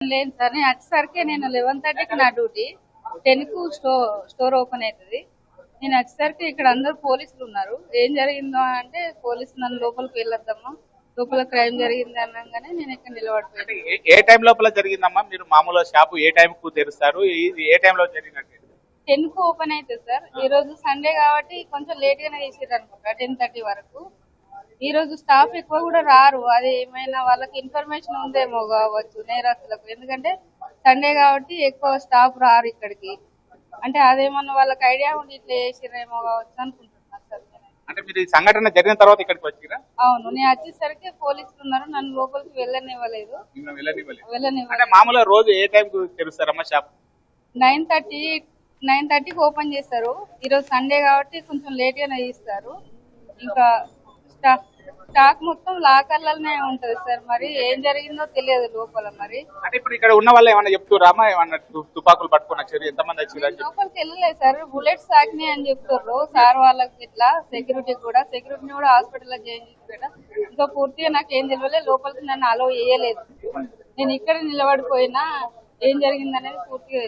లేదు సార్, నేను వచ్చేసరికి నేను 11:30కి నా డ్యూటీ, 10కు స్టోర్ ఓపెన్ అవుతుంది. నేను వచ్చేసరికి ఇక్కడ అందరు పోలీసులు ఉన్నారు. ఏం జరిగిందో అంటే పోలీసులు నన్ను లోపలికి వెళ్ళొద్దమ్మా, లోపల క్రైమ్ జరిగింది అనగానే నేను ఇక్కడ నిలబడిపోయాను. ఏ టైం లోపల జరిగిందమ్మా? మీరు మామూలుగా షాపు ఏ టైం కు తెరుస్తారు? ఇది ఏ టైంలో జరిగినట్టు? 10కు ఓపెన్ అవుతుంది సార్. ఈ రోజు సండే కాబట్టి కొంచెం లేట్ గానే చేసారు అనుకుంటా, 10:30 వరకు. ఈ రోజు స్టాఫ్ ఎక్కువ కూడా రారు. అది ఏమైనా వాళ్ళకి ఇన్ఫర్మేషన్ ఉందేమో కావచ్చు నేరస్తులకు, ఎందుకంటే సండే కాబట్టి ఎక్కువ స్టాఫ్ రారు ఇక్కడికి. అంటే అదేమన్నా వాళ్ళకి ఐడియా ఉండి ఇట్లా చేసిరేమో కావచ్చు అనుకుంటున్నాను సార్. అంటే మీరు ఈ సంఘటన జరిగిన తర్వాత ఇక్కడికి వచ్చిరా? అవును, నేను వచ్చేసరికి పోలీసులు ఉన్నారు, నన్ను లోపలికి వెళ్ళనివ్వలేదు. అంటే మామూలుగా రోజు ఏ టైం కు తెరుస్తారమ్మా షాప్? 9:30కి ఓపెన్ చేస్తారు. ఈరోజు సండే కాబట్టి కొంచెం లేట్ గానే ఇస్తారు. ఇంకా స్టాక్ మొత్తం లాకర్లనే ఉంటది సార్. మరి ఏం జరిగిందో తెలియదు లోపల. మరి అంటే ఇప్పుడు ఇక్కడ ఉన్న వాళ్ళు ఏమన్నా చెప్తురామా? ఏమన్నా తుపాకులు పట్టుకుని వచ్చారు? ఎంతమంది వచ్చారు? లోపలికి వెళ్ళలేదు సార్, బుల్లెట్స్ తాకినాయి అని చెప్తారు సార్. వాళ్ళకి ఇట్లా సెక్యూరిటీని కూడా హాస్పిటల్ లో జాయిన్ చేసి పెట్టా. ఇంకా పూర్తిగా నాకు ఏం తెలియలేదు. లోపలికి నన్ను అలో చేయలేదు. నేను ఇక్కడ నిలబడిపోయినా ఏం జరిగిందనేది పూర్తిగా తెలియదు.